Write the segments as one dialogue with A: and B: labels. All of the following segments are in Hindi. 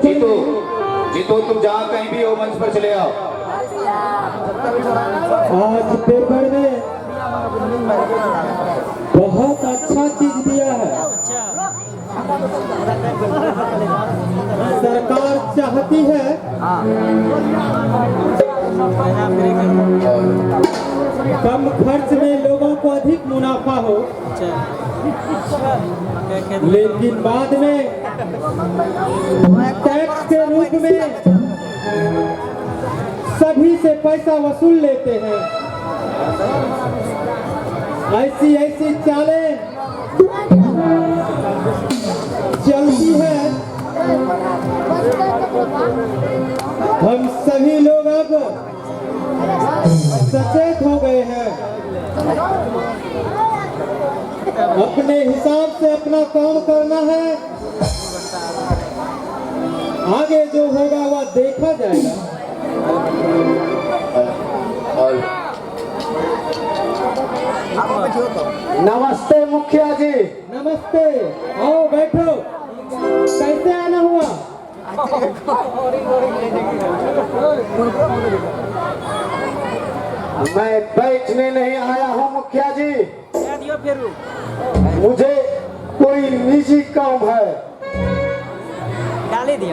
A: जीतो जीतो, तुम जहाँ कहीं भी हो मंच पर चले आओ।
B: आज पेपर में बहुत अच्छा चीज दिया है। सरकार चाहती है कम खर्च में लोगों को अधिक मुनाफा हो, लेकिन बाद में टैक्स के रूप में सभी से पैसा वसूल लेते हैं। ऐसी ऐसी चालें चलती है। हम सभी लोग अब सचेत हो गए हैं। अपने हिसाब से अपना काम करना है। आगे जो होगा वह देखा जाएगा।
A: नमस्ते मुखिया जी।
B: नमस्ते, आओ बैठो। कैसे आना हुआ?
A: मैं बैठने नहीं आया हूँ मुखिया जी, मुझे कोई निजी काम है।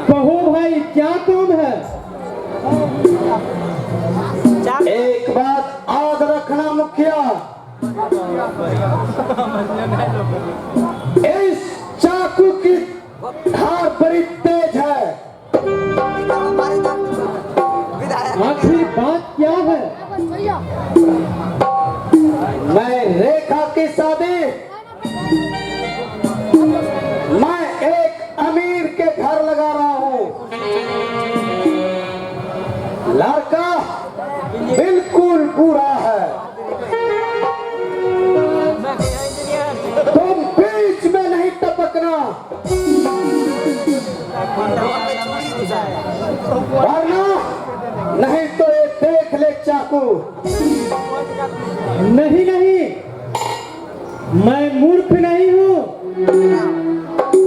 B: कहो भाई, क्या काम है?
A: एक बात याद रखना मुखिया, इस चाकू की धार बड़ी तेज है।
B: आखिर बात क्या है?
A: मैं रेखा की शादी मैं एक अमीर के घर लगा रहा हूँ। लड़का बिल्कुल बुरा है। तुम बीच में नहीं टपकना, वरना नहीं तो ये देख ले चाकू।
B: नहीं नहीं, मैं मूर्ख नहीं हूँ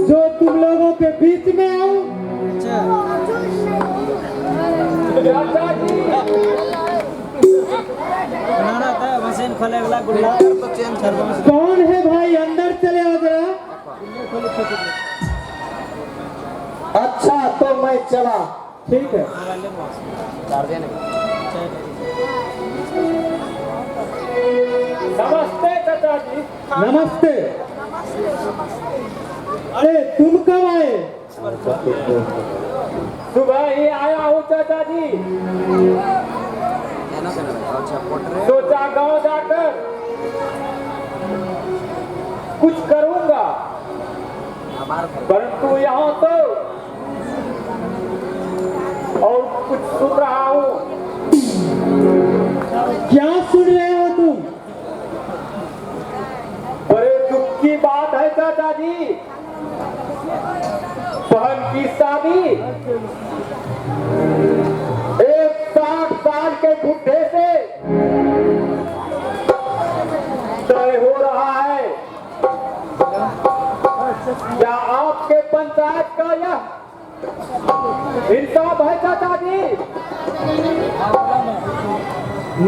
B: जो तुम लोगों के बीच में आऊं। कौन है भाई? अंदर चले आओ जरा।
A: अच्छा तो मैं चला।
B: ठीक है।
C: नमस्ते चाचा जी।
B: नमस्ते। अरे तुम कब आए?
C: सुबह ही आया हूँ चाचा जी। सोचा गांव जाकर कुछ करूंगा, परंतु यहाँ तो और कुछ सुन रहा हूँ।
B: क्या सुन रहे हो तुम?
C: बड़े दुख की बात है चाचा जी। बहन की शादी एक 60 साल के बुढ़े से तय हो रहा है। क्या आपके पंचायत का यह इंसाफ है चाचा जी?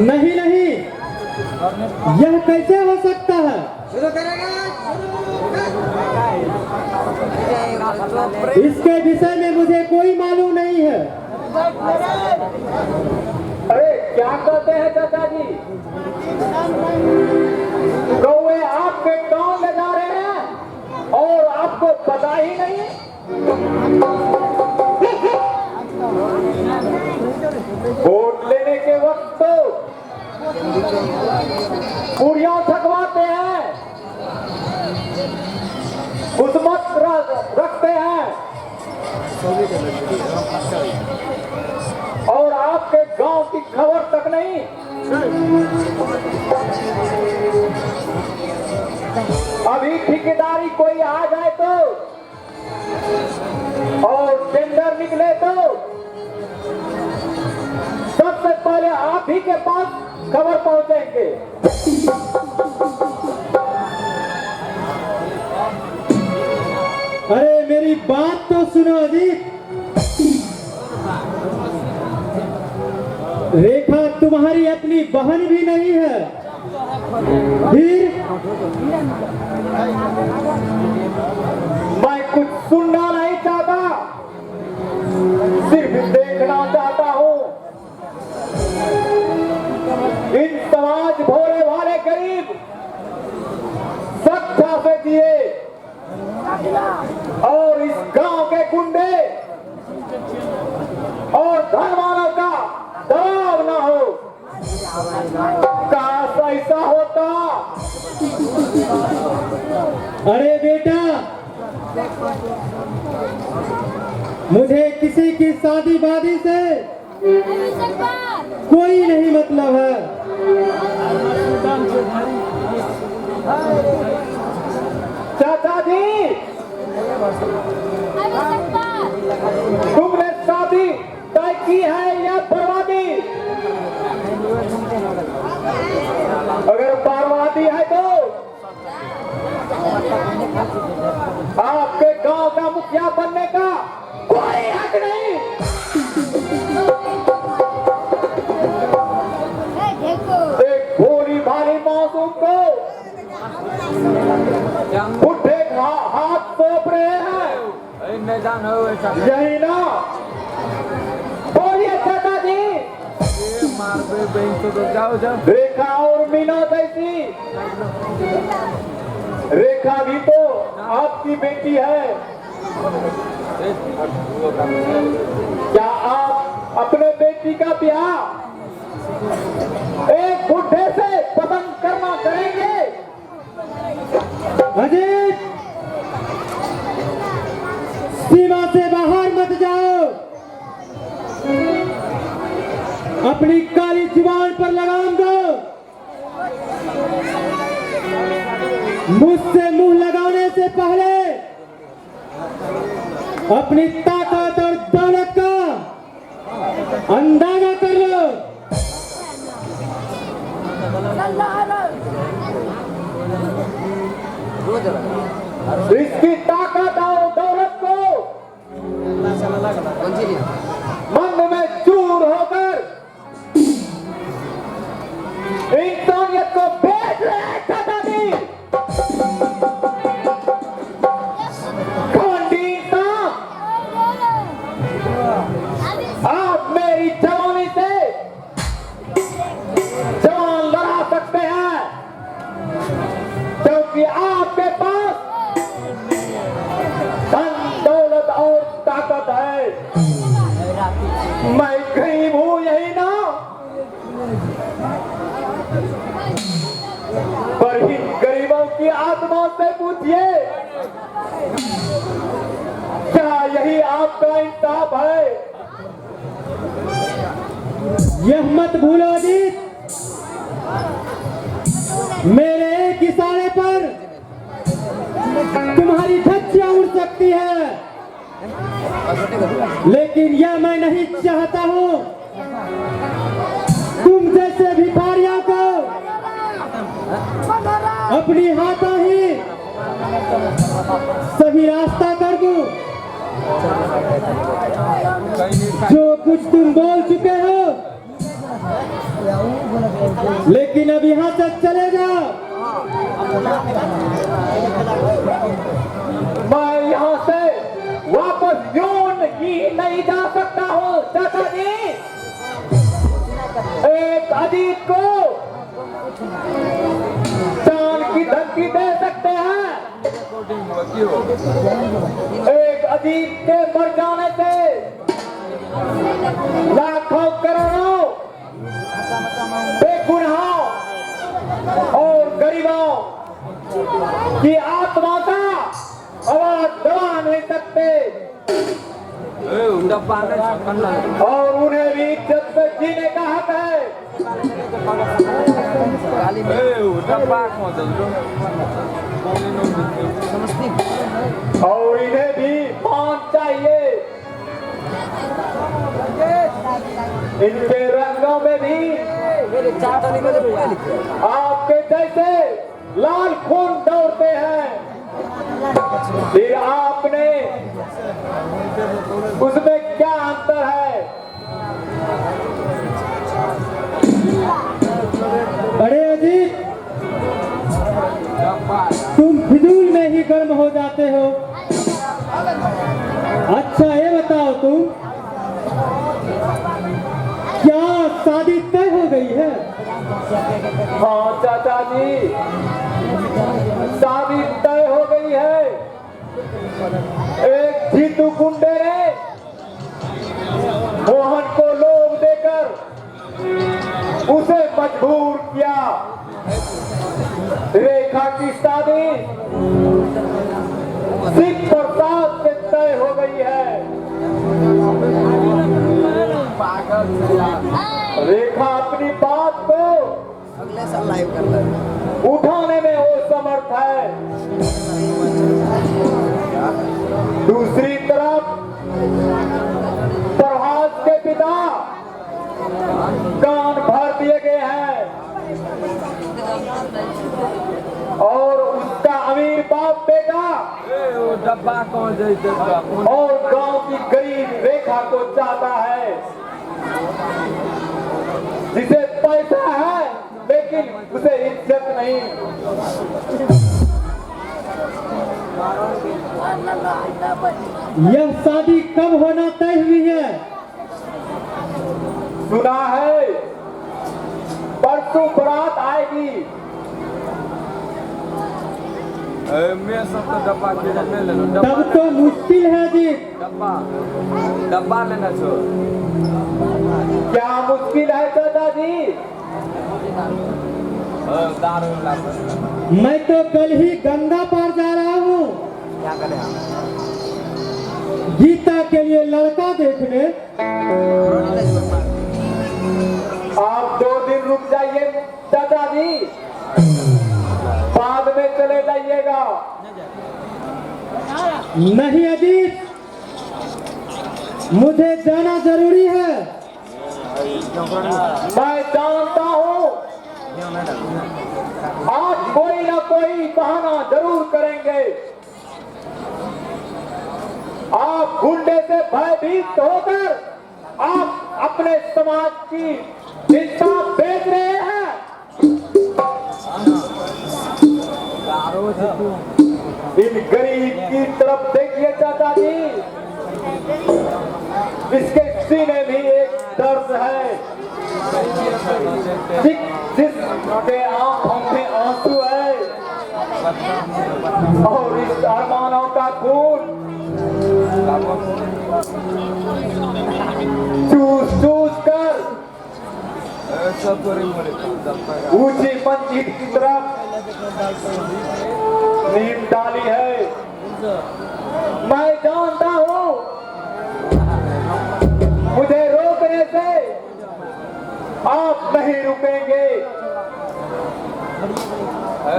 B: नहीं नहीं, यह कैसे हो सकता है? इसके विषय में मुझे कोई मालूम नहीं है।
C: अरे क्या कहते हैं चाचा जी? कौवे आपके गांव ले जा रहे हैं और आपको पता ही नहीं है। वोट लेने के वक्त तो पूरियां थकवाते हैं, खुशमत रखते हैं, और आपके गांव की खबर तक नहीं। अभी ठेकेदारी कोई आ जाए तो और टेंडर निकले तो सबसे पहले आप ही के पास खबर पहुंचेंगे।
B: अरे मेरी बात तो सुनो अजीत। रेखा तुम्हारी अपनी बहन भी नहीं है, फिर
C: मैं कुछ सुनना नहीं चाहता, सिर्फ देखना चाहता हूं। इन समाज भोले वाले गरीब सच्चा से दिए और इस गांव के गुंडे और धनवानों का दबाव न हो। काश ऐसा होता।
B: अरे बेटा, मुझे किसी की शादी वादी से कोई नहीं मतलब है।
C: चाचा जी, तुमने शादी तय की है या बर्बादी? अगर बर्बादी है तो आपके गांव का मुखिया बनने का कोई हक नहीं। एक भोली भाली मासूम को बुढ़े हाथ सौंप रहे हैं, यही ना? बोलिए चाचा जी। रेखा और मीना जैसी, रेखा भी तो आपकी बेटी है। क्या आप अपने बेटी का ब्याह एक बुढ़े से पसंद करना करेंगे?
B: अजीत, सीमा से बाहर मत जाओ। अपनी काली जुबान पर लगाम दो। मुझसे मुंह लगाने से पहले अपनी ताकत और दौलत का अंदाजा कर लो।
C: इसकी ताकत और दौलत को मन में चूर होकर इंसानियत को बेच रहे हैं चाचा जी। घमंडी इंसान, आप मेरी जवानी से जान लड़ा सकते हैं, क्योंकि आपके पास धन दौलत और ताकत है। मैं गरीब हूं, यही ना? पर इन गरीबों की आत्मा से पूछिए, क्या यही आपका इंसाफ है?
B: यह मत भूलो अजीत, मेरे एक इशारे पर तुम्हारी धज्जियां उड़ सकती है, लेकिन यह मैं नहीं चाहता हूं। तुम जैसे भिखारियों को अपनी हाथों ही सही रास्ता कर दूं। जो कुछ तुम बोल चुके हो, लेकिन अब यहां से चले जाओ।
C: मैं यहाँ से वापस यूं ही नहीं जा सकता हूँ चाचा जी। एक अजीत को जान की धमकी दे सकते हैं। एक अजीत के मर जाने से लाखों करोड़ों बेगुनाहों और गरीबों की आत्मा का आवाज दबा नहीं सकते, और उन्हें भी इज्जत से जीने का हक है। और इन्हें भी मान चाहिए, इनके रंगों में भी आपके जैसे लाल खून दौड़ते हैं। फिर आपने उसमें क्या अंतर है?
B: अरे अजीत, तुम फिजूल में ही गर्म हो जाते हो। अच्छा ये बताओ, तुम क्या शादी तय हो गई है?
C: हाँ चाचा जी, शादी तय हो गई है। एक जीतू गुंडे ने मोहन को लोभ देकर उसे मजबूर किया। रेखा की शादी सिख प्रसाद से तय हो गई है। रेखा अपनी बात को
D: अगले साल लाइव कर ले।
C: उठाने में वो समर्थ है। दूसरी तरफ प्रभास के पिता कान भर दिए गए हैं और उसका अमीर बाप बेटा
D: डब्बा कौन
C: और गांव की गरीब रेखा को चाहता है, जिसे पैसा है लेकिन उसे इज्जत नहीं।
B: यह शादी कब होना तय हुई है?
C: सुना है परसों बारात आएगी।
D: मैं सब तो डब्बा के ले लो।
B: तब तो मुश्किल है जी।
D: डब्बा लेना छो।
C: क्या मुश्किल है चाचा जी?
D: दारू ला।
B: मैं तो कल ही गंगा पार जा रहा हूँ
D: क्या करें हम?
B: गीता के लिए लड़का देखने।
C: आप 2 दिन रुक जाइए चाचा जी, बाद में चले जाइएगा।
B: नहीं अजीत, मुझे जाना जरूरी है।
C: मैं जानता हूँ आज कोई ना कोई बहाना जरूर करेंगे। आप गुंडे से भयभीत होकर आप अपने समाज की चिंता बेच रहे हैं। इन गरीब की तरफ देखिए चाचा जी, इसके सीने में एक दर्द है, जिसके आंखों में आंसू है और इस अरमानों का खून चूस चूस कर ऊंची मंजिल की तरफ नींव डाली है। मैं जानता हूँ मुझे रोकने से आप नहीं रुकेंगे,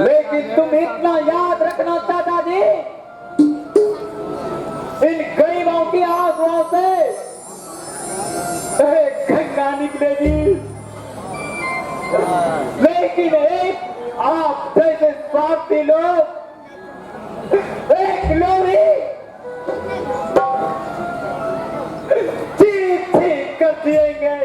C: लेकिन तुम इतना याद रखना चाचा जी, इन गरीबों की आंसुओं से एक गंगा निकलेगी, लेकिन एक आप जैसे स्वार्थी लोग एक लोरी ठीक ठीक कर दिएंगे।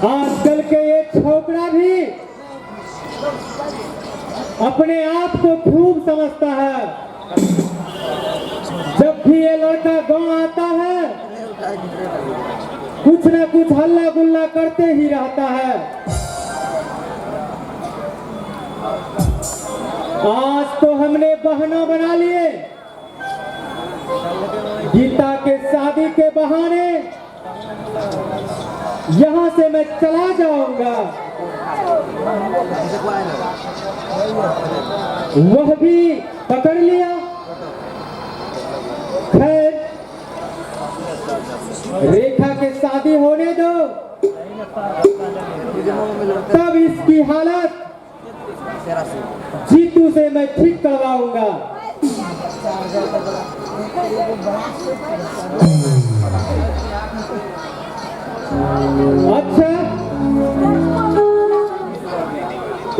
B: आजकल के ये छोकरा भी अपने आप को खूब समझता है। जब भी ये लड़का गांव आता है कुछ न कुछ हल्ला गुल्ला करते ही रहता है। आज तो हमने बहाना बना लिए, गीता के शादी के बहाने यहाँ से मैं चला जाऊंगा। वह भी पकड़ लिया। खैर, रेखा के शादी होने दो, तब इसकी हालत जीतू से मैं ठीक करवाऊंगा। अच्छा,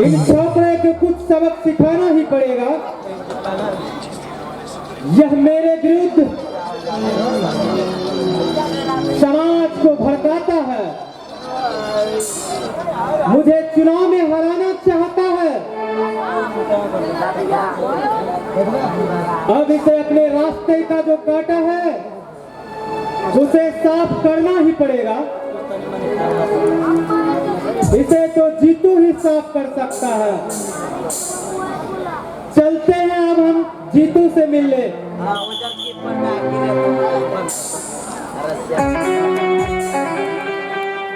B: इन छोकरे को कुछ सबक सिखाना ही पड़ेगा। यह मेरे विरुद्ध समाज को भड़काता है, मुझे चुनाव में हराना चाहता है। अब इसे अपने रास्ते का जो कांटा है उसे साफ करना ही पड़ेगा। इसे तो जीतू ही साफ कर सकता है। चलते हैं अब हम जीतू से मिलने।